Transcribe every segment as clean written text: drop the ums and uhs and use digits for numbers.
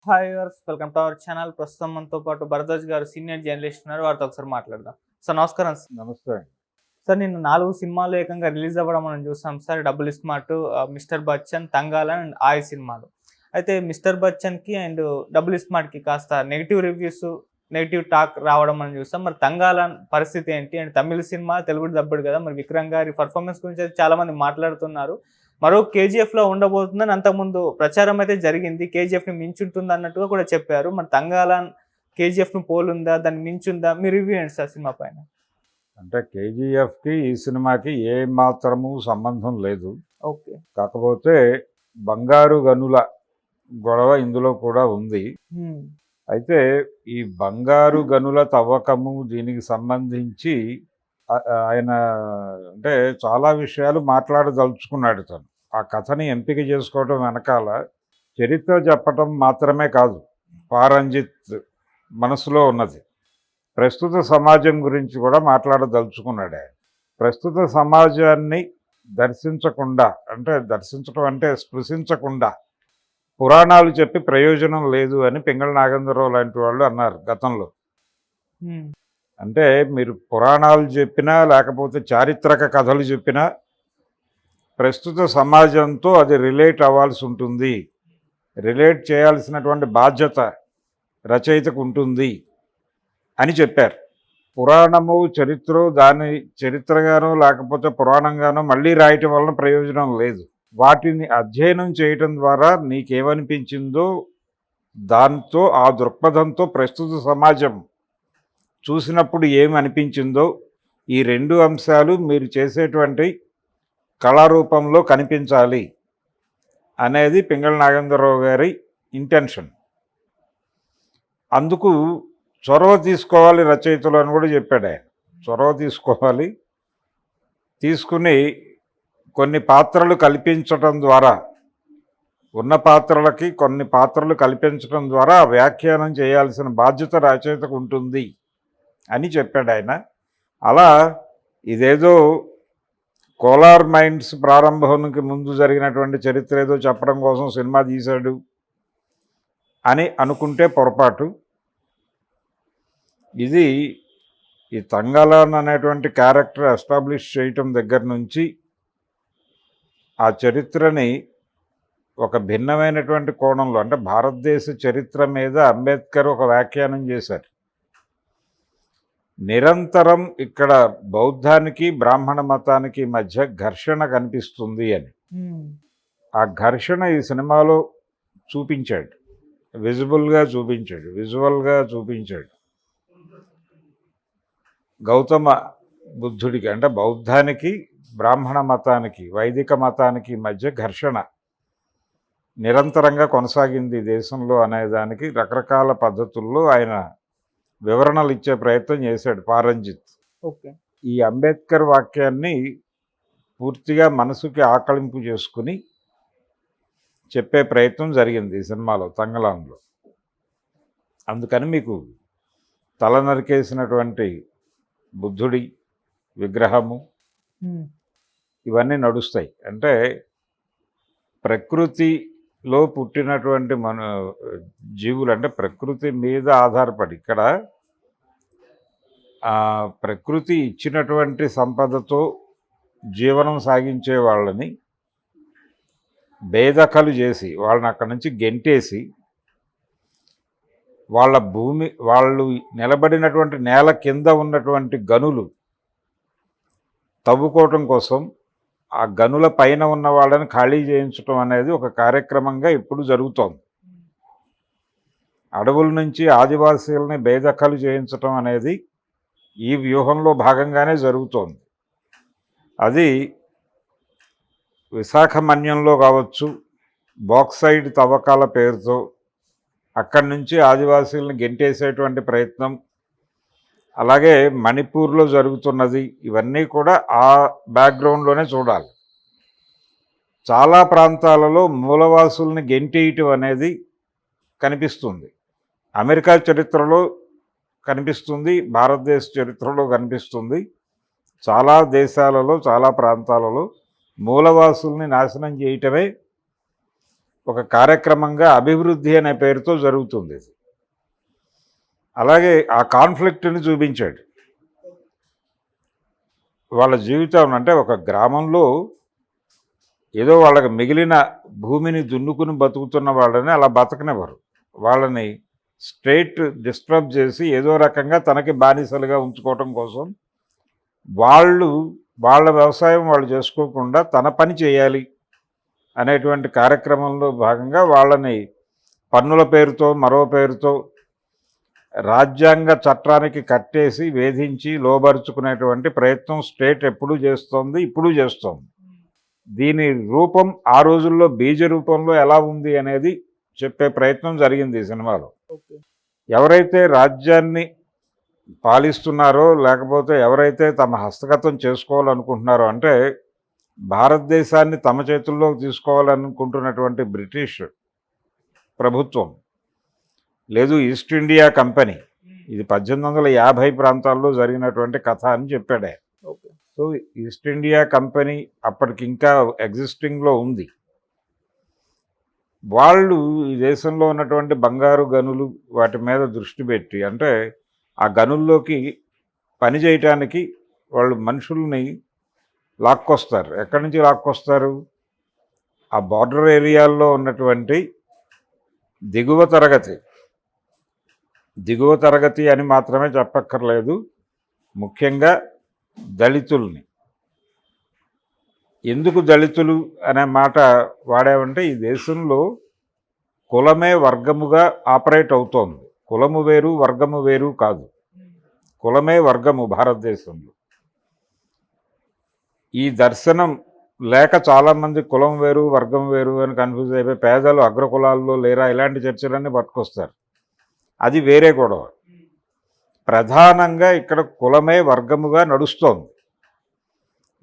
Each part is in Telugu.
Hi viewers, welcome to our channel. ప్రస్తుతం మనతో పాటు భరద్వాజ్ గారు సీనియర్ జర్నలిస్ట్ ఉన్నారు. వారితో ఒకసారి మాట్లాడదాం. సార్ నమస్కారం. నమస్తే. సార్ నిన్న 4 సినిమాలు ఏకంగా రిలీజ్ అవ్వడం మనం చూసాం sir. Double smart, Mister Bachchan, Thangalaan and Aay సినిమాలు. అయితే మిస్టర్ బచ్చన్కి అండ్ డబుల్ స్మార్ట్కి కాస్త నెగిటివ్ రివ్యూస్, నెగిటివ్ టాక్ రావడం మనం చూస్తాం. మరి తంగాల పరిస్థితి ఏంటి? అండ్ తమిళ సినిమా తెలుగు డబ్బుడు కదా, మరి విక్రమ్ గారి పర్ఫార్మెన్స్ గురించి అయితే చాలా మంది మాట్లాడుతున్నారు. మరో కేజీఎఫ్లో ఉండబోతుందని అంతకుముందు ప్రచారం అయితే జరిగింది. కేజీఎఫ్ని మించుంటుంది అన్నట్టుగా కూడా చెప్పారు. మరి తంగాలన్ కేజీఎఫ్ను పోలుందా, దాన్ని మించుందా? మీ రివ్యూ ఏంటి సార్ సినిమా పైన? అంటే కేజీఎఫ్కి ఈ సినిమాకి ఏ మాత్రము సంబంధం లేదు. ఓకే. కాకపోతే బంగారు గనుల గొడవ ఇందులో కూడా ఉంది. అయితే ఈ బంగారు గనుల తవ్వకము దీనికి సంబంధించి ఆయన అంటే చాలా విషయాలు మాట్లాడదలుచుకున్నాడు. తను ఆ కథని ఎంపిక చేసుకోవడం వెనకాల చరిత్ర చెప్పటం మాత్రమే కాదు, పారంజిత్ మనసులో ఉన్నది ప్రస్తుత సమాజం గురించి కూడా మాట్లాడదలుచుకున్నాడు. ఆయన ప్రస్తుత సమాజాన్ని దర్శించకుండా, అంటే దర్శించడం అంటే స్పృశించకుండా పురాణాలు చెప్పి ప్రయోజనం లేదు అని పింగళ నాగేంద్రరావు లాంటి వాళ్ళు అన్నారు గతంలో. అంటే మీరు పురాణాలు చెప్పినా లేకపోతే చారిత్రక కథలు చెప్పినా ప్రస్తుత సమాజంతో అది రిలేట్ అవ్వాల్సి ఉంటుంది. రిలేట్ చేయాల్సినటువంటి బాధ్యత రచయితకు ఉంటుంది అని చెప్పారు. పురాణము చరిత్ర దాని చరిత్రగానో లేకపోతే పురాణంగానో మళ్ళీ రాయటం వలన ప్రయోజనం లేదు. వాటిని అధ్యయనం చేయటం ద్వారా నీకేమనిపించిందో దాంతో, ఆ దృక్పథంతో ప్రస్తుత సమాజం చూసినప్పుడు ఏమి అనిపించిందో ఈ రెండు అంశాలు మీరు చేసేటువంటి కళారూపంలో కనిపించాలి అనేది పింగళ నాగేంద్రరావు గారి ఇంటెన్షన్. అందుకు చొరవ తీసుకోవాలి రచయితలు అని కూడా చెప్పాడు ఆయన. చొరవ తీసుకోవాలి, తీసుకుని కొన్ని పాత్రలు కల్పించటం ద్వారా, ఉన్న పాత్రలకి కొన్ని పాత్రలు కల్పించడం ద్వారా వ్యాఖ్యానం చేయాల్సిన బాధ్యత రచయితకు ఉంటుంది అని చెప్పాడు ఆయన. అలా ఇదేదో కోలార్ మైన్స్ ప్రారంభానికి ముందు జరిగినటువంటి చరిత్ర ఏదో చెప్పడం కోసం సినిమా తీశాడు అని అనుకుంటే పొరపాటు. ఇది ఈ తంగాలన్ అనేటువంటి క్యారెక్టర్ ఎస్టాబ్లిష్ చేయటం దగ్గర నుంచి ఆ చరిత్రని ఒక భిన్నమైనటువంటి కోణంలో, అంటే భారతదేశ చరిత్ర మీద అంబేద్కర్ ఒక వ్యాఖ్యానం చేశారు. నిరంతరం ఇక్కడ బౌద్ధానికి బ్రాహ్మణ మతానికి మధ్య ఘర్షణ కనిపిస్తుంది అని. ఆ ఘర్షణ ఈ సినిమాలో చూపించాడు, విజువల్గా చూపించాడు. గౌతమ బుద్ధుడికి, అంటే బౌద్ధానికి బ్రాహ్మణ మతానికి వైదిక మతానికి మధ్య ఘర్షణ నిరంతరంగా కొనసాగింది దేశంలో అనేదానికి రకరకాల పద్ధతుల్లో ఆయన వివరణలు ఇచ్చే ప్రయత్నం చేశాడు పారంజిత్. ఓకే. ఈ అంబేద్కర్ వాక్యాన్ని పూర్తిగా మనసుకి ఆకలింపు చేసుకుని చెప్పే ప్రయత్నం జరిగింది ఈ సినిమాలో, తంగలాన్లో. అందుకని మీకు తల నరికేసినటువంటి బుద్ధుడి విగ్రహము ఇవన్నీ నడుస్తాయి. అంటే ప్రకృతిలో పుట్టినటువంటి మన జీవులు, అంటే ప్రకృతి మీద ఆధారపడి, ఇక్కడ ప్రకృతి ఇచ్చినటువంటి సంపదతో జీవనం సాగించే వాళ్ళని బేదఖలు చేసి, వాళ్ళని అక్కడి నుంచి గెంటేసి, వాళ్ళ భూమి, వాళ్ళు నిలబడినటువంటి నేల కింద ఉన్నటువంటి గనులు తవ్వుకోవటం కోసం ఆ గనుల పైన ఉన్న వాళ్ళని ఖాళీ చేయించడం అనేది ఒక కార్యక్రమంగా ఇప్పుడు జరుగుతోంది. అడవుల నుంచి ఆదివాసీలని బేదఖలు చేయించటం అనేది ఈ వ్యూహంలో భాగంగానే జరుగుతోంది. అది విశాఖ మన్యంలో కావచ్చు, బాక్సైడ్ తవ్వకాల పేరుతో అక్కడి నుంచి ఆదివాసీలను గెంటేసేటువంటి ప్రయత్నం, అలాగే మణిపూర్లో జరుగుతున్నది, ఇవన్నీ కూడా ఆ బ్యాక్గ్రౌండ్లోనే చూడాలి. చాలా ప్రాంతాలలో మూలవాసుల్ని గెంటేయటం అనేది కనిపిస్తుంది. అమెరికా చరిత్రలో కనిపిస్తుంది, భారతదేశ చరిత్రలో కనిపిస్తుంది. చాలా దేశాలలో, చాలా ప్రాంతాలలో మూలవాసుల్ని నాశనం చేయటమే ఒక కార్యక్రమంగా అభివృద్ధి అనే పేరుతో జరుగుతుంది ఇది. అలాగే ఆ కాన్ఫ్లిక్ట్ని చూపించాడు. వాళ్ళ జీవితం అంటే ఒక గ్రామంలో ఏదో వాళ్ళకి మిగిలిన భూమిని దున్నుకుని బతుకుతున్న వాళ్ళని అలా బతకనివ్వరు. వాళ్ళని స్ట్రైట్ డిస్టర్బ్ చేసి ఏదో రకంగా తనకి బానిసలుగా ఉంచుకోవటం కోసం వాళ్ళ వ్యవసాయం వాళ్ళు చేసుకోకుండా తన పని చేయాలి అనేటువంటి కార్యక్రమంలో భాగంగా వాళ్ళని పన్నుల పేరుతో మరో పేరుతో రాజ్యాంగ చట్టానికి కట్టేసి వేధించి లోబరుచుకునేటువంటి ప్రయత్నం స్టేట్ ఎప్పుడూ చేస్తోంది, ఇప్పుడు చేస్తోంది. దీని రూపం ఆ రోజుల్లో బీజ రూపంలో ఎలా ఉంది అనేది చెప్పే ప్రయత్నం జరిగింది ఈ సినిమాలో. ఎవరైతే రాజ్యాన్ని పాలిస్తున్నారో లేకపోతే ఎవరైతే తమ హస్తగతం చేసుకోవాలనుకుంటున్నారో అంటే భారతదేశాన్ని తమ చేతుల్లోకి తీసుకోవాలనుకుంటున్నటువంటి బ్రిటిష్ ప్రభుత్వం లేదు, ఈస్ట్ ఇండియా కంపెనీ, ఇది 1850 ప్రాంతాల్లో జరిగినటువంటి కథ అని చెప్పాడు ఆయన. సో ఈస్ట్ ఇండియా కంపెనీ అప్పటికి ఇంకా ఎగ్జిస్టింగ్లో ఉంది. వాళ్ళు ఈ దేశంలో ఉన్నటువంటి బంగారు గనులు వాటి మీద దృష్టి పెట్టి, అంటే ఆ గనుల్లోకి పని చేయటానికి వాళ్ళు మనుషుల్ని లాక్కొస్తారు. ఎక్కడి నుంచి లాక్కొస్తారు? ఆ బార్డర్ ఏరియాల్లో ఉన్నటువంటి దిగువ తరగతి అని మాత్రమే చెప్పక్కర్లేదు, ముఖ్యంగా దళితుల్ని. ఎందుకు దళితులు అనే మాట వాడామంటే ఈ దేశంలో కులమే వర్గముగా ఆపరేట్ అవుతోంది. కులము వేరు వర్గము వేరు కాదు, కులమే వర్గము భారతదేశంలో. ఈ దర్శనం లేక చాలామంది కులం వేరు వర్గం వేరు అని కన్ఫ్యూజ్ అయిపోయి పేదలు అగ్రకులాల్లో లేరా ఇలాంటి చర్చలన్నీ పట్టుకొస్తారు. అది వేరే గొడవ. ప్రధానంగా ఇక్కడ కులమే వర్గముగా నడుస్తోంది.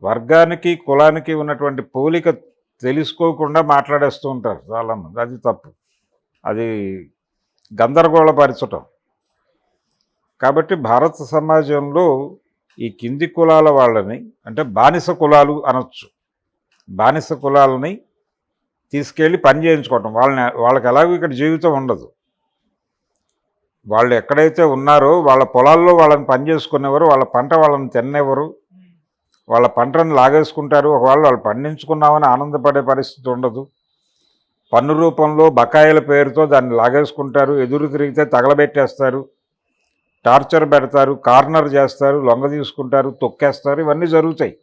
వర్గానికి కులానికి ఉన్నటువంటి పోలిక తెలుసుకోకుండా మాట్లాడేస్తూ ఉంటారు చాలామంది. అది తప్పు, అది గందరగోళపరచటం. కాబట్టి భారత సమాజంలో ఈ కింది కులాల వాళ్ళని, అంటే బానిస కులాలు అనొచ్చు, బానిస కులాలని తీసుకెళ్ళి పని చేయించుకోవటం. వాళ్ళకి ఎలాగో ఇక్కడ జీవితం ఉండదు. వాళ్ళు ఎక్కడైతే ఉన్నారో వాళ్ళ పొలాల్లో వాళ్ళని పని చేసుకునేవారు, వాళ్ళ పంట వాళ్ళని తినేవారు, వాళ్ళ పంటను లాగేసుకుంటారు. ఒకవేళ వాళ్ళు పండించుకున్నామని ఆనందపడే పరిస్థితి ఉండదు. పన్ను రూపంలో బకాయిల పేరుతో దాన్ని లాగేసుకుంటారు. ఎదురు తిరిగితే తగలబెట్టేస్తారు, టార్చర్ పెడతారు, కార్నర్ చేస్తారు, లొంగ తీసుకుంటారు, తొక్కేస్తారు. ఇవన్నీ జరుగుతాయి.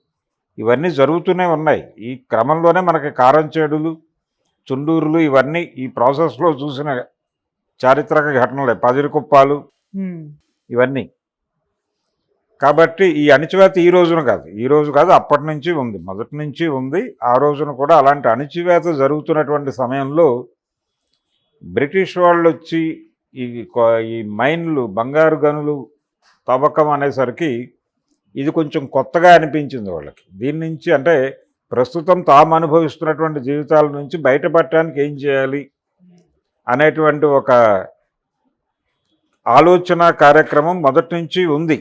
ఇవన్నీ జరుగుతూనే ఉన్నాయి. ఈ క్రమంలోనే మనకి కారంచేడులు, చుండూరులు ఇవన్నీ ఈ ప్రాసెస్లో చూసిన చారిత్రక ఘటనలే, పదిరికుప్పాలు ఇవన్నీ. కాబట్టి ఈ అణిచివేత ఈ రోజు కాదు, అప్పటి నుంచి ఉంది, మొదటి నుంచి ఉంది. ఆ రోజున కూడా అలాంటి అణిచివేత జరుగుతున్నటువంటి సమయంలో బ్రిటిష్ వాళ్ళు వచ్చి ఈ మైన్లు, బంగారు గనులు తవ్వకం అనేసరికి ఇది కొంచెం కొత్తగా అనిపించింది వాళ్ళకి. దీని నుంచి అంటే ప్రస్తుతం తాము అనుభవిస్తున్నటువంటి జీవితాల నుంచి బయటపడటానికి ఏం చేయాలి అనేటువంటి ఒక ఆలోచన కార్యక్రమం మొదటి నుంచి ఉంది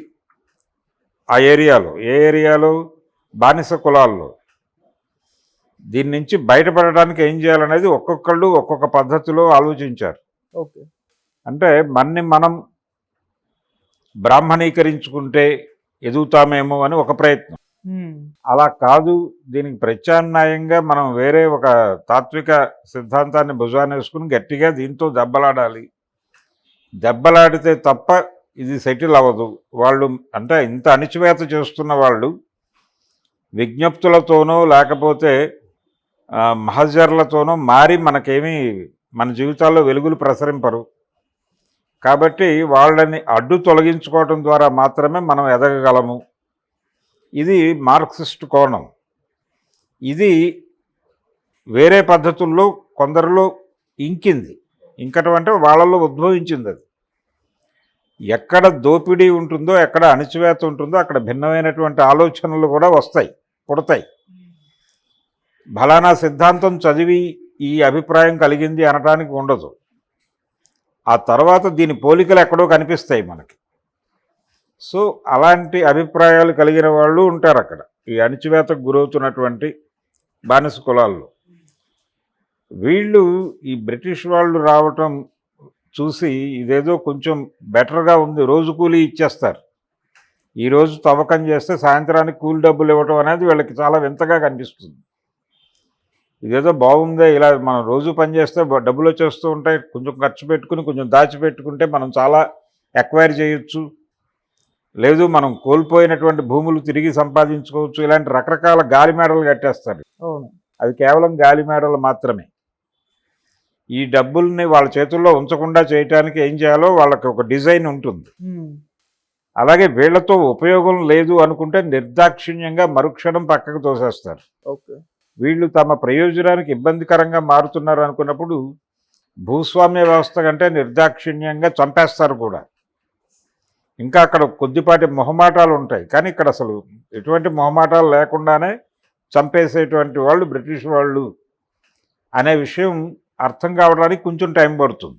ఆ ఏరియాలో. ఏ ఏరియాలో? బానిస కులాల్లో. దీని నుంచి బయటపడడానికి ఏం చేయాలనేది ఒక్కొక్కళ్ళు ఒక్కొక్క పద్ధతిలో ఆలోచించారు. ఓకే, అంటే మనం బ్రాహ్మణీకరించుకుంటే ఎదుగుతామేమో అని ఒక ప్రయత్నం. అలా కాదు, దీనికి ప్రత్యామ్నాయంగా మనం వేరే ఒక తాత్విక సిద్ధాంతాన్ని భుజాన్ని వేసుకుని గట్టిగా దీంతో దెబ్బలాడితే తప్ప ఇది సెటిల్ అవ్వదు. వాళ్ళు అంటే ఇంత అణిచివేత చేస్తున్న వాళ్ళు విజ్ఞప్తులతోనో లేకపోతే మహజర్లతోనో మారి మన జీవితాల్లో వెలుగులు ప్రసరింపరు. కాబట్టి వాళ్ళని అడ్డు తొలగించుకోవడం ద్వారా మాత్రమే మనం ఎదగగలము. ఇది మార్క్సిస్ట్ కోణం. ఇది వేరే పద్ధతుల్లో కొందరిలో ఇంకటం అంటే వాళ్ళలో ఉద్భవించింది. అది ఎక్కడ దోపిడీ ఉంటుందో, ఎక్కడ అణిచివేత ఉంటుందో అక్కడ భిన్నమైనటువంటి ఆలోచనలు కూడా పుడతాయి. ఫలానా సిద్ధాంతం చదివి ఈ అభిప్రాయం కలిగింది అనటానికి ఉండదు. ఆ తర్వాత దీని పోలికలు ఎక్కడో కనిపిస్తాయి మనకి. సో అలాంటి అభిప్రాయాలు కలిగిన వాళ్ళు ఉంటారు అక్కడ, ఈ అణిచివేతకు గురవుతున్నటువంటి బానిస కులాల్లో. వీళ్ళు ఈ బ్రిటిష్ వాళ్ళు రావటం చూసి ఇదేదో కొంచెం బెటర్గా ఉంది, రోజు కూలీ ఇచ్చేస్తారు, ఈరోజు తవ్వకం చేస్తే సాయంత్రానికి కూలి డబ్బులు ఇవ్వటం అనేది వీళ్ళకి చాలా వింతగా కనిపిస్తుంది. ఇదేదో బాగుందే, ఇలా మనం రోజు పని చేస్తే డబ్బులు వచ్చేస్తూ ఉంటాయి, కొంచెం ఖర్చు పెట్టుకుని కొంచెం దాచిపెట్టుకుంటే మనం చాలా ఎక్వైర్ చేయొచ్చు, లేదు మనం కోల్పోయినటువంటి భూములు తిరిగి సంపాదించుకోవచ్చు, ఇలాంటి రకరకాల గాలి మేడలు కట్టేస్తారు. అవును. అవి కేవలం గాలి మేడలు మాత్రమే. ఈ డబ్బుల్ని వాళ్ళ చేతుల్లో ఉంచకుండా చేయటానికి ఏం చేయాలో వాళ్ళకి ఒక డిజైన్ ఉంటుంది. అలాగే వీళ్లతో ఉపయోగం లేదు అనుకుంటే నిర్దాక్షిణ్యంగా మరుక్షణం పక్కకు తోసేస్తారు. ఓకే. వీళ్ళు తమ ప్రయోజనానికి ఇబ్బందికరంగా మారుతున్నారు అనుకున్నప్పుడు భూస్వామ్య వ్యవస్థ కంటే నిర్దాక్షిణ్యంగా చంపేస్తారు కూడా. ఇంకా అక్కడ కొద్దిపాటి మొహమాటాలు ఉంటాయి, కానీ ఇక్కడ అసలు ఎటువంటి మొహమాటాలు లేకుండానే చంపేసేటువంటి వాళ్ళు బ్రిటిష్ వాళ్ళు అనే విషయం అర్థం కావడానికి కొంచెం టైం పడుతుంది.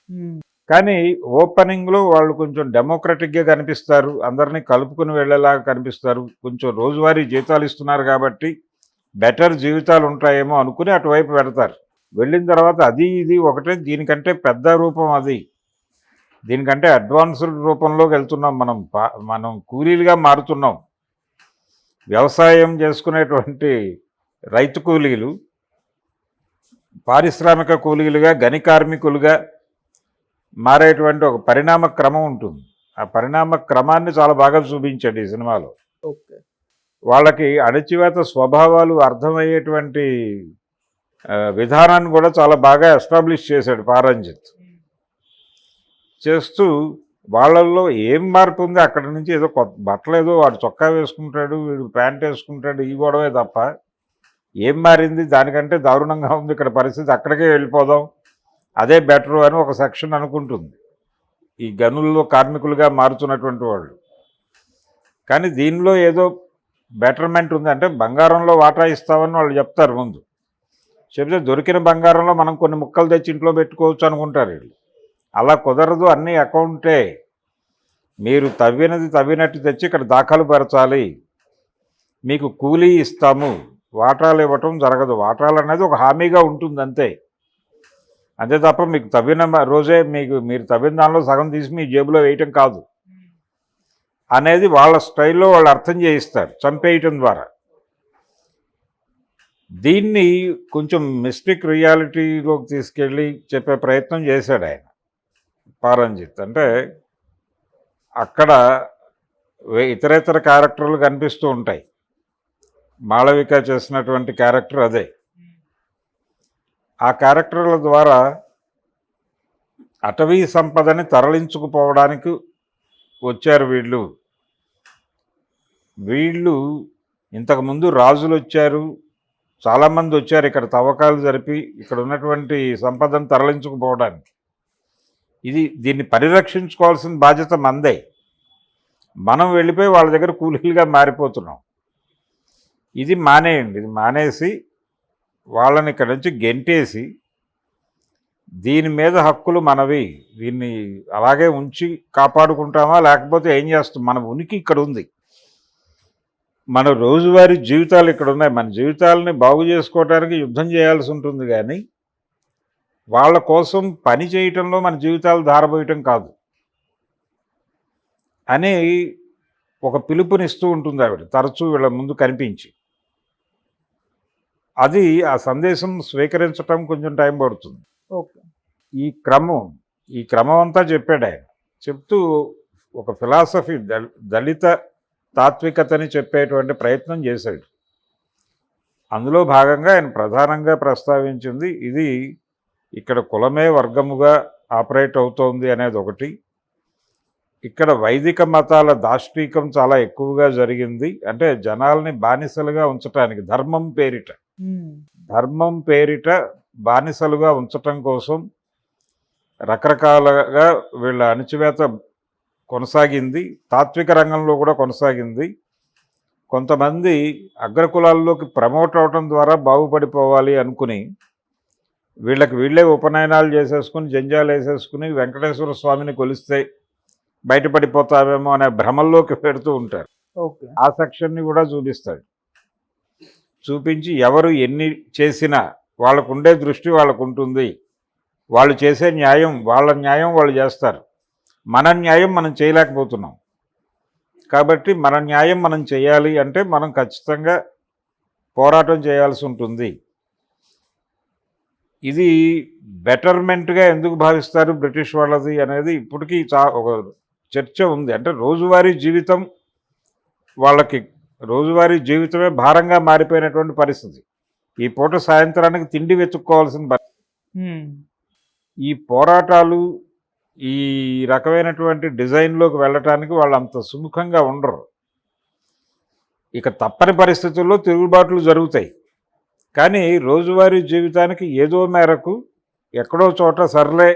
కానీ ఓపెనింగ్లో వాళ్ళు కొంచెం డెమోక్రటిక్గా కనిపిస్తారు, అందరినీ కలుపుకుని వెళ్ళేలాగా కనిపిస్తారు, కొంచెం రోజువారీ జీతాలు ఇస్తున్నారు కాబట్టి బెటర్ జీవితాలు ఉంటాయేమో అనుకుని అటువైపు పెడతారు. వెళ్ళిన తర్వాత అది ఇది ఒకటే, దీనికంటే పెద్ద రూపం అది, దీనికంటే అడ్వాన్స్డ్ రూపంలోకి వెళ్తున్నాం, మనం కూలీలుగా మారుతున్నాం. వ్యవసాయం చేసుకునేటువంటి రైతు కూలీలు పారిశ్రామిక కూలీలుగా, గని కార్మికులుగా మారేటువంటి ఒక పరిణామ క్రమం ఉంటుంది. ఆ పరిణామ క్రమాన్ని చాలా బాగా చూపించాడు ఈ సినిమాలో. ఓకే. వాళ్ళకి అణచివేత స్వభావాలు అర్థమయ్యేటువంటి విధానాన్ని కూడా చాలా బాగా ఎస్టాబ్లిష్ చేశాడు పారంజిత్. చేస్తూ వాళ్ళల్లో ఏం మార్పు ఉంది, అక్కడి నుంచి ఏదో కొత్త బట్టలు, ఏదో వాడు చొక్కా వేసుకుంటాడు, వీడు ప్యాంట్ వేసుకుంటాడు, ఈ గొడవే తప్ప ఏం మారింది, దానికంటే దారుణంగా ఉంది ఇక్కడ పరిస్థితి, అక్కడికే వెళ్ళిపోదాం, అదే బెటరు అని ఒక సెక్షన్ అనుకుంటుంది ఈ గనుల్లో కార్మికులుగా మారుతున్నటువంటి వాళ్ళు. కానీ దీనిలో ఏదో బెటర్మెంట్ ఉంది, అంటే బంగారంలో వాటా ఇస్తామని వాళ్ళు చెప్తారు ముందు. చెప్తే దొరికిన బంగారంలో మనం కొన్ని ముక్కలు తెచ్చి ఇంట్లో పెట్టుకోవచ్చు అనుకుంటారు వీళ్ళు. అలా కుదరదు, అన్నీ అకౌంటే, మీరు తవ్వినది తవ్వినట్టు తెచ్చి ఇక్కడ దాఖలు పరచాలి, మీకు కూలీ ఇస్తాము, వాటాలు ఇవ్వటం జరగదు. వాటాలు అనేది ఒక హామీగా ఉంటుంది అంతే, అంతే తప్ప మీకు తవ్విన రోజే మీరు తవ్విన దానిలో సగం తీసి మీ జేబులో వేయటం కాదు అనేది వాళ్ళ స్టైల్లో వాళ్ళు అర్థం చేయిస్తారు చంపేయటం ద్వారా. దీన్ని కొంచెం మిస్టిక్ రియాలిటీలోకి తీసుకెళ్ళి చెప్పే ప్రయత్నం చేశాడు ఆయన పారంజిత్. అంటే అక్కడ ఇతరేతర క్యారెక్టర్లు కనిపిస్తూ ఉంటాయి, మాళవిక చేసినటువంటి క్యారెక్టర్ అదే. ఆ క్యారెక్టర్ల ద్వారా అటవీ సంపదని తరలించుకుపోవడానికి వచ్చారు వీళ్ళు ఇంతకుముందు రాజులు వచ్చారు, చాలామంది వచ్చారు ఇక్కడ తవ్వకాలు జరిపి ఇక్కడ ఉన్నటువంటి సంపదను తరలించుకుపోవడానికి. దీన్ని పరిరక్షించుకోవాల్సిన బాధ్యత మందే. మనం వెళ్ళిపోయి వాళ్ళ దగ్గర కూలీలుగా మారిపోతున్నాం. ఇది మానేయండి, ఇది మానేసి వాళ్ళని ఇక్కడ నుంచి గెంటేసి దీని మీద హక్కులు మనవి, దీన్ని అలాగే ఉంచి కాపాడుకుంటామా, లేకపోతే ఏం చేస్తాం, మన ఉనికి ఇక్కడ ఉంది, మన రోజువారీ జీవితాలు ఇక్కడ ఉన్నాయి, మన జీవితాలని బాగు చేసుకోవడానికి యుద్ధం చేయాల్సి ఉంటుంది, కానీ వాళ్ళ కోసం పని చేయటంలో మన జీవితాలు ధారపోయటం కాదు అని ఒక పిలుపునిస్తూ ఉంటుంది ఆవిడ తరచూ వీళ్ళ ముందు కనిపించి. అది ఆ సందేశం స్వీకరించటం కొంచెం టైం పడుతుంది. ఓకే. ఈ క్రమం అంతా చెప్పాడు ఆయన. చెప్తూ ఒక ఫిలాసఫీ, దళిత తాత్వికతని చెప్పేటువంటి ప్రయత్నం చేశాడు. అందులో భాగంగా ఆయన ప్రధానంగా ప్రస్తావించింది ఇది ఇక్కడ కులమే వర్గముగా ఆపరేట్ అవుతోంది అనేది ఒకటి, ఇక్కడ వైదిక మతాల దాష్టీకం చాలా ఎక్కువగా జరిగింది, అంటే జనాల్ని బానిసలుగా ఉంచటానికి ధర్మం పేరిట బానిసలుగా ఉంచటం కోసం రకరకాలుగా వీళ్ళ అణచివేత కొనసాగింది, తాత్విక రంగంలో కూడా కొనసాగింది. కొంతమంది అగ్రకులాల్లోకి ప్రమోట్ అవటం ద్వారా బాగుపడిపోవాలి అనుకుని వీళ్ళే ఉపనయనాలు చేసేసుకుని జంజాలు వేసేసుకుని వెంకటేశ్వర స్వామిని కొలిస్తే బయటపడిపోతామేమో అనే భ్రమల్లోకి పెడుతూ ఉంటారు. ఆ సెక్షన్ని కూడా చూపిస్తాడు. చూపించి ఎవరు ఎన్ని చేసినా వాళ్ళకు ఉండే దృష్టి వాళ్ళకు ఉంటుంది. వాళ్ళు చేసే న్యాయం వాళ్ళ న్యాయం వాళ్ళు చేస్తారు. మన న్యాయం మనం చేయలేకపోతున్నాం. కాబట్టి మన న్యాయం మనం చేయాలి అంటే మనం ఖచ్చితంగా పోరాటం చేయాల్సి ఉంటుంది. ఇది బెటర్మెంట్గా ఎందుకు భావిస్తారు బ్రిటిష్ వాళ్ళది అనేది ఇప్పటికీ ఒక చర్చ ఉంది. అంటే రోజువారీ జీవితం వాళ్ళకి రోజువారీ జీవితమే భారంగా మారిపోయినటువంటి పరిస్థితి. ఈ పూట సాయంత్రానికి తిండి వెతుక్కోవాల్సిన ఈ పోరాటాలు ఈ రకమైనటువంటి డిజైన్లోకి వెళ్ళటానికి వాళ్ళు అంత సుముఖంగా ఉండరు. ఇక తప్పని పరిస్థితుల్లో తిరుగుబాట్లు జరుగుతాయి. కానీ రోజువారీ జీవితానికి ఏదో మేరకు ఎక్కడో చోట సర్లే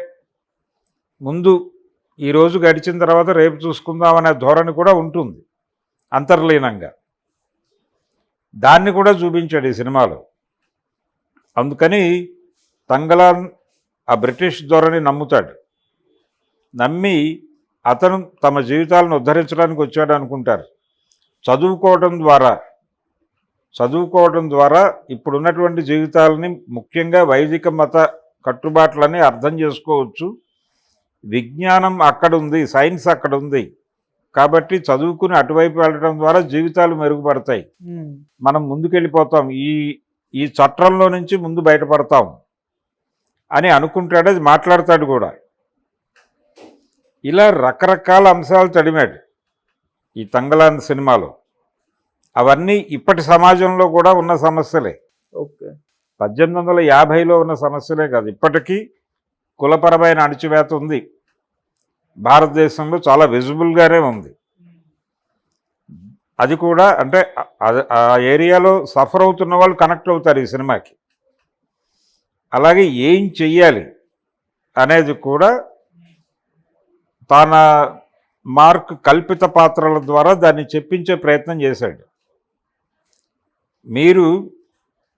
ముందు ఈరోజు గడిచిన తర్వాత రేపు చూసుకుందామనే ధోరణి కూడా ఉంటుంది అంతర్లీనంగా. దాన్ని కూడా చూపించాడు ఈ సినిమాలో. అందుకని తంగలాన్ ఆ బ్రిటిష్ ధోరణి నమ్ముతాడు. నమ్మి అతను తమ జీవితాలను ఉద్ధరించడానికి వచ్చాడు అనుకుంటారు. చదువుకోవడం ద్వారా ఇప్పుడున్నటువంటి జీవితాలని ముఖ్యంగా వైదిక మత కట్టుబాట్లని అర్థం చేసుకోవచ్చు. విజ్ఞానం అక్కడ ఉంది, సైన్స్ అక్కడ ఉంది. కాబట్టి చదువుకుని అటువైపు వెళ్ళడం ద్వారా జీవితాలు మెరుగుపడతాయి. మనం ముందుకెళ్ళిపోతాం, ఈ చట్రంలో నుంచి ముందు బయటపడతాం అని అనుకుంటాడు. అది మాట్లాడతాడు కూడా. ఇలా రకరకాల అంశాలు తడిమాడు ఈ తంగలాన్ సినిమాలో. అవన్నీ ఇప్పటి సమాజంలో కూడా ఉన్న సమస్యలే. ఓకే. 1850లో ఉన్న సమస్యలే కాదు, ఇప్పటికీ కులపరమైన అణచివేత ఉంది భారతదేశంలో, చాలా విజిబుల్గానే ఉంది. అది కూడా అంటే ఆ ఏరియాలో సఫర్ అవుతున్న వాళ్ళు కనెక్ట్ అవుతారు ఈ సినిమాకి. అలాగే ఏం చెయ్యాలి అనేది కూడా తన మార్క్ కల్పిత పాత్రల ద్వారా దాన్ని చెప్పించే ప్రయత్నం చేశాడు.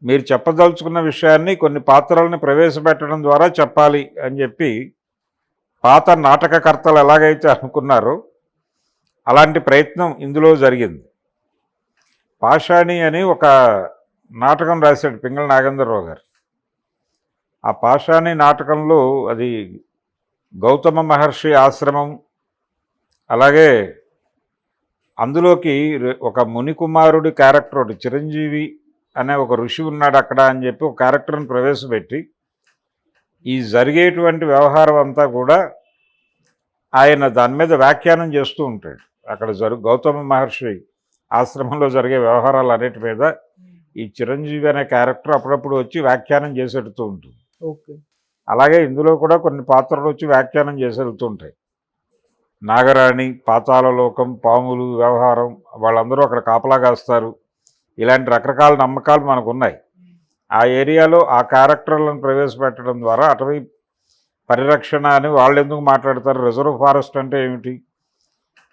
మీరు చెప్పదలుచుకున్న విషయాన్ని కొన్ని పాత్రలను ప్రవేశపెట్టడం ద్వారా చెప్పాలి అని చెప్పి పాత నాటకకర్తలు ఎలాగైతే అనుకున్నారో అలాంటి ప్రయత్నం ఇందులో జరిగింది. పాషాణి అని ఒక నాటకం రాశాడు పింగళ నాగేంద్రరావు గారు. ఆ పాషాణి నాటకంలో అది గౌతమ మహర్షి ఆశ్రమం, అలాగే అందులోకి ఒక మునికుమారుడి క్యారెక్టర్ ఒకటి, చిరంజీవి అనే ఒక ఋషి ఉన్నాడు అక్కడ అని చెప్పి ఒక క్యారెక్టర్ని ప్రవేశపెట్టి ఈ జరిగేటువంటి వ్యవహారం అంతా కూడా ఆయన దాని మీద వ్యాఖ్యానం చేస్తూ ఉంటాడు. అక్కడ గౌతమ మహర్షి ఆశ్రమంలో జరిగే వ్యవహారాలు అన్నిటి మీద ఈ చిరంజీవి అనే క్యారెక్టర్ అప్పుడప్పుడు వచ్చి వ్యాఖ్యానం చేసేడుతూ ఉంటుంది. ఓకే. అలాగే ఇందులో కూడా కొన్ని పాత్రలు వచ్చి వ్యాఖ్యానం చేసేడుతూ ఉంటాయి. నాగరాణి, పాతాళలోకం, పాములు వ్యవహారం, వాళ్ళందరూ అక్కడ కాపలా కాస్తారు. ఇలాంటి రకరకాల నమ్మకాలు మనకు ఉన్నాయి. ఆ ఏరియాలో ఆ క్యారెక్టర్లను ప్రవేశపెట్టడం ద్వారా అటవీ పరిరక్షణ అని వాళ్ళు ఎందుకు మాట్లాడతారు, రిజర్వ్ ఫారెస్ట్ అంటే ఏమిటి,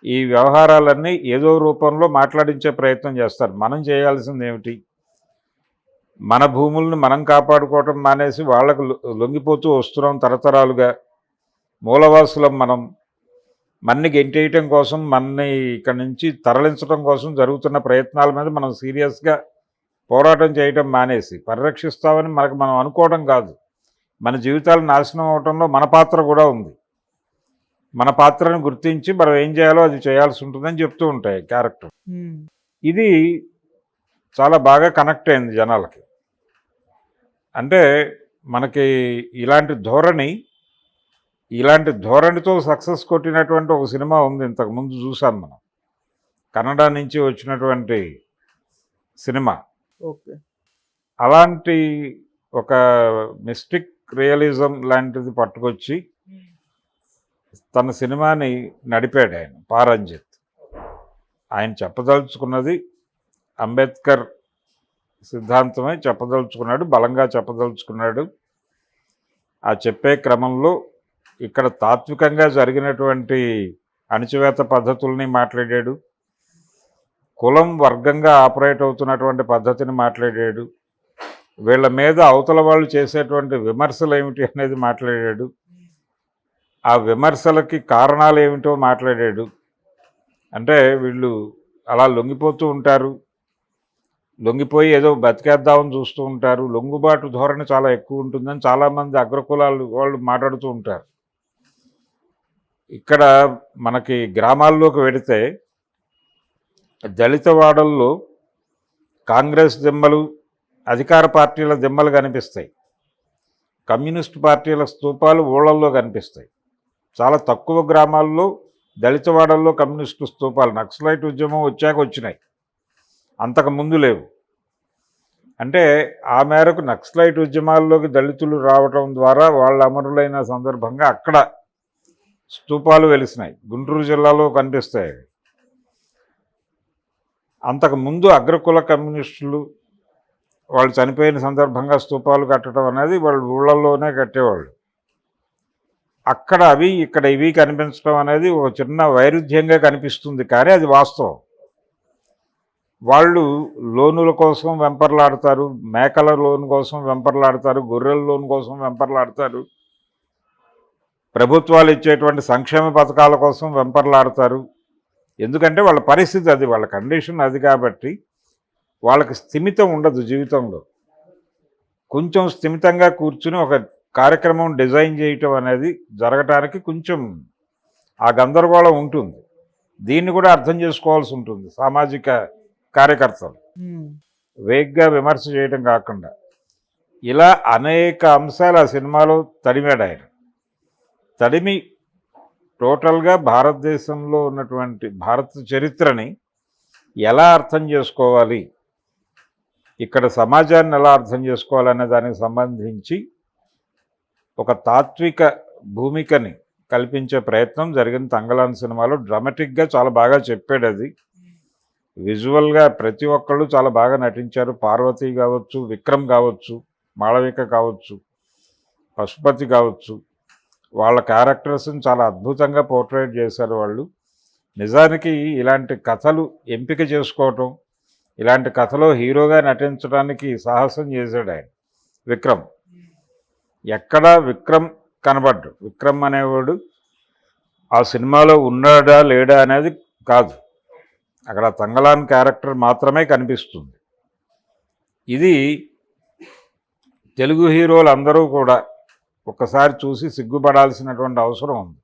ఈ వ్యవహారాలన్నీ ఏదో రూపంలో మాట్లాడించే ప్రయత్నం చేస్తారు. మనం చేయాల్సింది ఏమిటి, మన భూములను మనం కాపాడుకోవటం మానేసి వాళ్ళకు లొంగిపోతూ వస్తున్నాం తరతరాలుగా. మూలవాసులం మనం. మన్ని గెంటేయటం కోసం, మన్ని ఇక్కడి నుంచి తరలించడం కోసం జరుగుతున్న ప్రయత్నాల మీద మనం సీరియస్గా పోరాటం చేయటం మానేసి పరిరక్షిస్తామని మనం అనుకోవడం కాదు, మన జీవితాలు నాశనం అవటంలో మన పాత్ర కూడా ఉంది. మన పాత్రను గుర్తించి మనం ఏం చేయాలో అది చేయాల్సి ఉంటుందని చెప్తూ ఉంటాయి క్యారెక్టర్. ఇది చాలా బాగా కనెక్ట్ అయింది జనాలకి. అంటే మనకి ఇలాంటి ధోరణితో సక్సెస్ కొట్టినటువంటి ఒక సినిమా ఉంది, ఇంతకుముందు చూసాం మనం, కన్నడ నుంచి వచ్చినటువంటి సినిమా. ఓకే. అలాంటి ఒక మిస్టిక్ రియలిజం లాంటిది పట్టుకొచ్చి తన సినిమాని నడిపాడు ఆయన, పారంజిత్. ఆయన చెప్పదలుచుకున్నది అంబేద్కర్ సిద్ధాంతమే చెప్పదలుచుకున్నాడు, బలంగా చెప్పదలుచుకున్నాడు. ఆ చెప్పే క్రమంలో ఇక్కడ తాత్వికంగా జరిగినటువంటి అణచివేత పద్ధతుల్ని మాట్లాడాడు, కులం వర్గంగా ఆపరేట్ అవుతున్నటువంటి పద్ధతిని మాట్లాడాడు, వీళ్ళ మీద అవతల వాళ్ళు చేసేటువంటి విమర్శలు ఏమిటి అనేది మాట్లాడాడు, ఆ విమర్శలకి కారణాలు ఏమిటో మాట్లాడాడు. అంటే వీళ్ళు అలా లొంగిపోతూ ఉంటారు, లొంగిపోయి ఏదో బతికేద్దామని చూస్తూ ఉంటారు. లొంగుబాటు ధోరణి చాలా ఎక్కువ ఉంటుందని చాలామంది అగ్రకులాలు వాళ్ళు మాట్లాడుతూ ఉంటారు. ఇక్కడ మనకి గ్రామాల్లోకి వెడితే దళిత వాడల్లో కాంగ్రెస్ దిమ్మలు, అధికార పార్టీల దిమ్మలు కనిపిస్తాయి. కమ్యూనిస్ట్ పార్టీల స్తూపాలు ఊళ్ళల్లో కనిపిస్తాయి. చాలా తక్కువ గ్రామాల్లో దళిత వాడల్లో కమ్యూనిస్టు స్తూపాలు నక్సలైట్ ఉద్యమం వచ్చాక వచ్చినాయి, అంతకుముందు లేవు. అంటే ఆ మేరకు నక్సలైట్ ఉద్యమాల్లోకి దళితులు రావటం ద్వారా వాళ్ళ అమరులైన సందర్భంగా అక్కడ స్తూపాలు వెలిసినాయి. గుంటూరు జిల్లాలో కనిపిస్తాయి. అంతకుముందు అగ్రకుల కమ్యూనిస్టులు వాళ్ళు చనిపోయిన సందర్భంగా స్తూపాలు కట్టడం అనేది వాళ్ళు ఊళ్ళల్లోనే కట్టేవాళ్ళు. అక్కడ అవి ఇక్కడ ఇవి కనిపించడం అనేది ఒక చిన్న వైరుధ్యంగా కనిపిస్తుంది, కానీ అది వాస్తవం. వాళ్ళు లోనుల కోసం వెంపర్లాడతారు, మేకల లోన్ కోసం వెంపర్లాడతారు, గొర్రెల లోన్ కోసం వెంపర్లాడతారు, ప్రభుత్వాలు ఇచ్చేటువంటి సంక్షేమ పథకాల కోసం వెంపర్లాడతారు. ఎందుకంటే వాళ్ళ పరిస్థితి అది, వాళ్ళ కండిషన్ అది. కాబట్టి వాళ్ళకి స్థిమితం ఉండదు జీవితంలో. కొంచెం స్థిమితంగా కూర్చుని ఒక కార్యక్రమం డిజైన్ చేయటం అనేది జరగటానికి కొంచెం ఆ గందరగోళం ఉంటుంది. దీన్ని కూడా అర్థం చేసుకోవాల్సి ఉంటుంది సామాజిక కార్యకర్తలు. వేగ్గా విమర్శ చేయడం కాకుండా ఇలా అనేక అంశాలు ఆ సినిమాలో తడిమాడు ఆయన. తడిమి టోటల్గా భారతదేశంలో ఉన్నటువంటి భారత చరిత్రని ఎలా అర్థం చేసుకోవాలి, ఇక్కడ సమాజాన్ని ఎలా అర్థం చేసుకోవాలనే దానికి సంబంధించి ఒక తాత్విక భూమికని కల్పించే ప్రయత్నం జరిగింది తంగలాన్ సినిమాలో. డ్రామాటిక్గా చాలా బాగా చెప్పాడు అది. విజువల్గా ప్రతి ఒక్కళ్ళు చాలా బాగా నటించారు. పార్వతి కావచ్చు, విక్రమ్ కావచ్చు, మాళవిక కావచ్చు, పశుపతి కావచ్చు, వాళ్ళ క్యారెక్టర్స్ని చాలా అద్భుతంగా పోర్ట్రేట్ చేశారు వాళ్ళు. నిజానికి ఇలాంటి కథలు ఎంపిక చేసుకోవటం, ఇలాంటి కథలో హీరోగా నటించడానికి సాహసం చేశాడు ఆయన విక్రమ్. ఎక్కడా విక్రమ్ కనబడ్డు. విక్రమ్ అనేవాడు ఆ సినిమాలో ఉన్నాడా లేడా అనేది కాదు, అక్కడ తంగలాన్ క్యారెక్టర్ మాత్రమే కనిపిస్తుంది. ఇది తెలుగు హీరోలు అందరూ కూడా ఒక్కసారి చూసి సిగ్గుపడాల్సినటువంటి అవసరం ఉంది.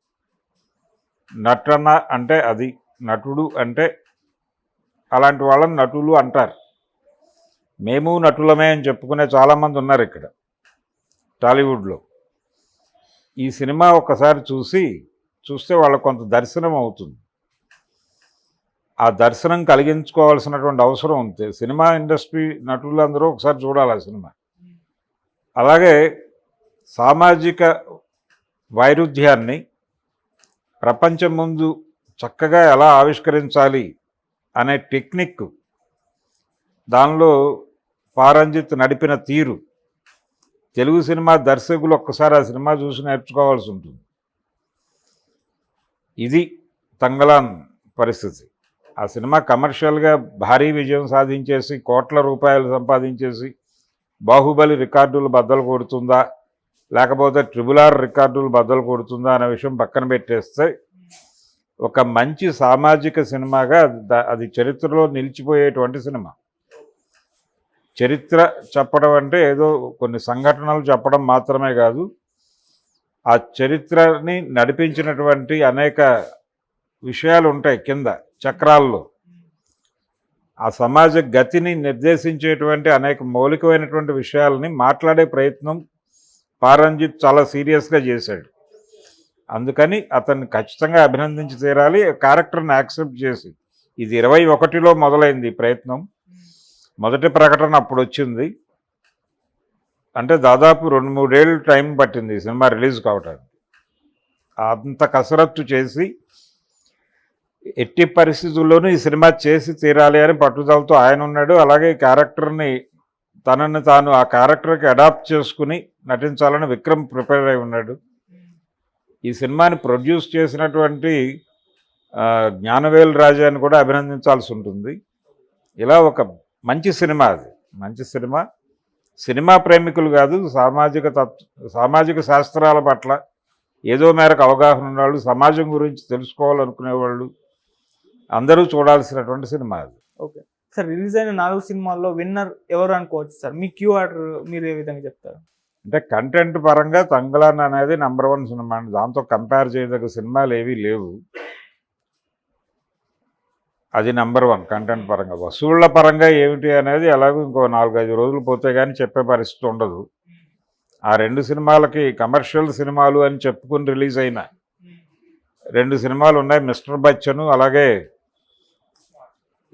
నటన అంటే అది, నటుడు అంటే అలాంటి వాళ్ళని నటులు అంటారు. మేము నటులమే అని చెప్పుకునే చాలామంది ఉన్నారు ఇక్కడ టాలీవుడ్లో. ఈ సినిమా ఒక్కసారి చూస్తే వాళ్ళకు కొంత దర్శనం అవుతుంది. ఆ దర్శనం కలిగించుకోవాల్సినటువంటి అవసరం ఉంది. సినిమా ఇండస్ట్రీ నటులందరూ ఒకసారి చూడాలి ఆ సినిమా. అలాగే సామాజిక వైరుధ్యాన్ని ప్రపంచం ముందు చక్కగా ఎలా ఆవిష్కరించాలి అనే టెక్నిక్, దానిలో పారంజిత్ నడిపిన తీరు, తెలుగు సినిమా దర్శకులు ఒక్కసారి ఆ సినిమా చూసి నేర్చుకోవాల్సి ఉంటుంది. ఇది తంగలాన్ పరిస్థితి. ఆ సినిమా కమర్షియల్గా భారీ విజయం సాధించేసి కోట్ల రూపాయలు సంపాదించేసి బాహుబలి రికార్డులు బద్దలు కొడుతుందా, లేకపోతే RRR రికార్డులు బద్దలు కొడుతుందా అనే విషయం పక్కన పెట్టేస్తే ఒక మంచి సామాజిక సినిమాగా అది చరిత్రలో నిలిచిపోయేటువంటి సినిమా. చరిత్ర చెప్పడం అంటే ఏదో కొన్ని సంఘటనలు చెప్పడం మాత్రమే కాదు, ఆ చరిత్రని నడిపించినటువంటి అనేక విషయాలు ఉంటాయి కింద చక్రాల్లో. ఆ సమాజ గతిని నిర్దేశించేటువంటి అనేక మౌలికమైనటువంటి విషయాలని మాట్లాడే ప్రయత్నం పారంజిత్ చాలా సీరియస్గా చేశాడు. అందుకని అతన్ని ఖచ్చితంగా అభినందించి తీరాలి. క్యారెక్టర్ని యాక్సెప్ట్ చేసి, ఇది 21లో మొదలైంది ఈ ప్రయత్నం. మొదటి ప్రకటన అప్పుడు వచ్చింది. అంటే దాదాపు 2-3 ఏళ్ళు టైం పట్టింది ఈ సినిమా రిలీజ్ కావటానికి. అంత కసరత్తు చేసి ఎట్టి పరిస్థితుల్లోనూ ఈ సినిమా చేసి తీరాలి అని పట్టుదలతో ఆయన ఉన్నాడు. అలాగే క్యారెక్టర్ని తనని తాను ఆ క్యారెక్టర్కి అడాప్ట్ చేసుకుని నటించాలని విక్రమ్ ప్రిపేర్ అయి ఉన్నాడు. ఈ సినిమాని ప్రొడ్యూస్ చేసినటువంటి జ్ఞానవేల్ రాజాని కూడా అభినందించాల్సి ఉంటుంది. ఇలా ఒక మంచి సినిమా, అది మంచి సినిమా. సినిమా ప్రేమికులు కాదు, సామాజిక శాస్త్రాల పట్ల ఏదో మేరకు అవగాహన ఉన్నవాళ్ళు, సమాజం గురించి తెలుసుకోవాలనుకునేవాళ్ళు అందరూ చూడాల్సినటువంటి సినిమా అది. ఓకే. సార్ రిలీజ్ అయిన 4 సినిమాల్లో విన్నర్ ఎవరు అనుకోవచ్చు సార్? మీ క్యూ ఆర్డర్ మీరు ఏ విధంగా చెప్తారు? అంటే కంటెంట్ పరంగా తంగలాన్ అనేది #1 సినిమా అండి. దాంతో కంపేర్ చేయదగ్గ సినిమాలు ఏవీ లేవు. అది #1 కంటెంట్ పరంగా. వసూళ్ల పరంగా ఏమిటి అనేది ఎలాగో ఇంకో 4-5 రోజులు పోతే కానీ చెప్పే పరిస్థితి ఉండదు. ఆ 2 సినిమాలకి కమర్షియల్ సినిమాలు అని చెప్పుకుని రిలీజ్ అయిన 2 సినిమాలు ఉన్నాయి. మిస్టర్ బచ్చన్ అలాగే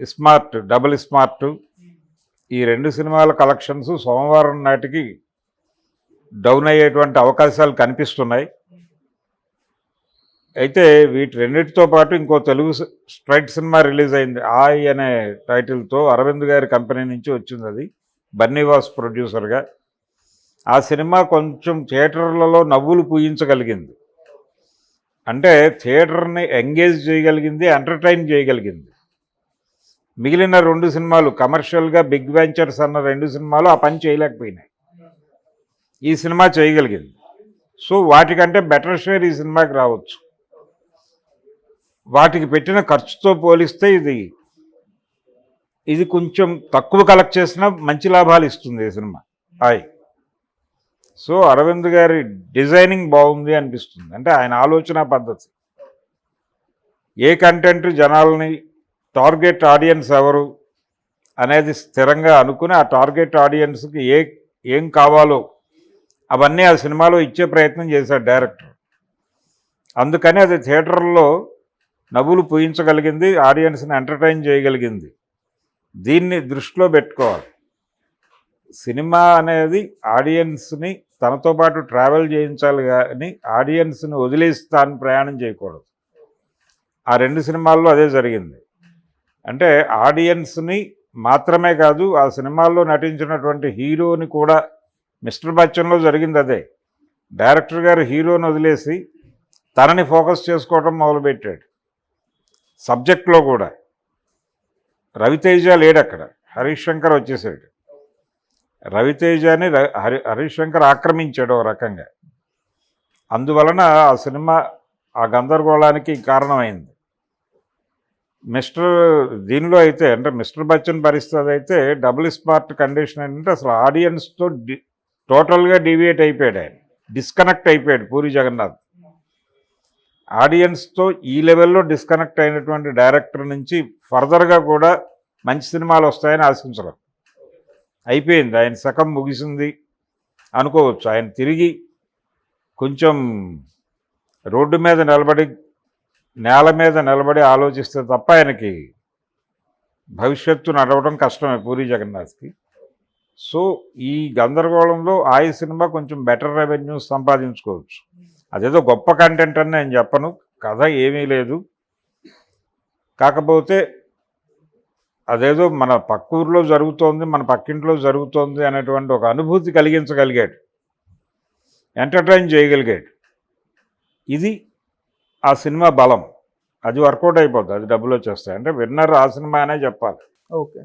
స్మార్ట్, డబుల్ స్మార్ట్. ఈ 2 సినిమాల కలెక్షన్స్ సోమవారం నాటికి డౌన్ అయ్యేటువంటి అవకాశాలు కనిపిస్తున్నాయి. అయితే వీటి రెండింటితో పాటు ఇంకో తెలుగు స్ట్రైట్ సినిమా రిలీజ్ అయింది. ఆయ్ అనే టైటిల్తో అరవింద్ గారి కంపెనీ నుంచి వచ్చింది. అది బన్నీవాస్ ప్రొడ్యూసర్గా. ఆ సినిమా కొంచెం థియేటర్లలో నవ్వులు పూయించగలిగింది. అంటే థియేటర్ని ఎంగేజ్ చేయగలిగింది, ఎంటర్టైన్ చేయగలిగింది. మిగిలిన 2 సినిమాలు కమర్షియల్గా బిగ్ వెంచర్స్ అన్న 2 సినిమాలు ఆ పని చేయలేకపోయినాయి. ఈ సినిమా చేయగలిగింది. సో వాటికంటే బెటర్ షేర్ ఈ సినిమాకి రావచ్చు. వాటికి పెట్టిన ఖర్చుతో పోలిస్తే ఇది కొంచెం తక్కువ కలెక్ట్ చేసినా మంచి లాభాలు ఇస్తుంది ఈ సినిమా. సో అరవింద్ గారి డిజైనింగ్ బాగుంది అనిపిస్తుంది. అంటే ఆయన ఆలోచన పద్ధతి, ఏ కంటెంట్ జనాలని, టార్గెట్ ఆడియన్స్ ఎవరు అనేది స్థిరంగా అనుకుని ఆ టార్గెట్ ఆడియన్స్కి ఏం కావాలో అవన్నీ ఆ సినిమాలో ఇచ్చే ప్రయత్నం చేశాడు డైరెక్టర్. అందుకని అది థియేటర్లో నవ్వులు పూయించగలిగింది, ఆడియన్స్ని ఎంటర్టైన్ చేయగలిగింది. దీన్ని దృష్టిలో పెట్టుకోవాలి. సినిమా అనేది ఆడియన్స్ని తనతో పాటు ట్రావెల్ చేయించాలి కానీ ఆడియన్స్ని వదిలేసి తాను ప్రయాణం చేయకూడదు. ఆ 2 సినిమాల్లో అదే జరిగింది. అంటే ఆడియన్స్ని మాత్రమే కాదు, ఆ సినిమాల్లో నటించినటువంటి హీరోని కూడా. మిస్టర్ బచ్చన్లో జరిగింది అదే. డైరెక్టర్ గారు హీరోని వదిలేసి తనని ఫోకస్ చేసుకోవడం మొదలుపెట్టాడు. సబ్జెక్ట్లో కూడా రవితేజ లేడు అక్కడ, హరీష్ శంకర్ వచ్చేసాడు. రవితేజని హరీష్ శంకర్ ఆక్రమించాడు ఒక రకంగా. అందువలన ఆ సినిమా ఆ గందరగోళానికి కారణమైంది. దీనిలో అయితే అంటే మిస్టర్ బచ్చన్ పరిస్థితి అయితే డబుల్ స్మార్ట్ కండిషన్ ఏంటంటే అసలు ఆడియన్స్తో టోటల్గా డీవియేట్ అయిపోయాడు ఆయన, డిస్కనెక్ట్ అయిపోయాడు పూరి జగన్నాథ్. ఆడియన్స్తో ఈ లెవెల్లో డిస్కనెక్ట్ అయినటువంటి డైరెక్టర్ నుంచి ఫర్దర్గా కూడా మంచి సినిమాలు వస్తాయని ఆశించడం. అయిపోయింది, ఆయన శకం ముగిసింది అనుకోవచ్చు. ఆయన తిరిగి కొంచెం రోడ్డు మీద నిలబడి, నేల మీద నిలబడి ఆలోచిస్తే తప్ప ఆయనకి భవిష్యత్తు నడవడం కష్టమే పూరి జగన్నాథ్కి. సో ఈ గందరగోళంలో ఆయ్ సినిమా కొంచెం బెటర్ రెవెన్యూ సంపాదించుకోవచ్చు. అదేదో గొప్ప కంటెంట్ అని నేను చెప్పను, కథ ఏమీ లేదు. కాకపోతే అదేదో మన పక్క ఊరిలో జరుగుతోంది, మన పక్కింట్లో జరుగుతోంది అనేటువంటి ఒక అనుభూతి కలిగించగలిగాడు, ఎంటర్టైన్ చేయగలిగాడు. ఇది ఆ సినిమా బలం. అది వర్కౌట్ అయిపోద్ది, అది డబ్బులు వచ్చేస్తాయి. అంటే విన్నర్ ఆ సినిమా అనే చెప్పాలి. ఓకే.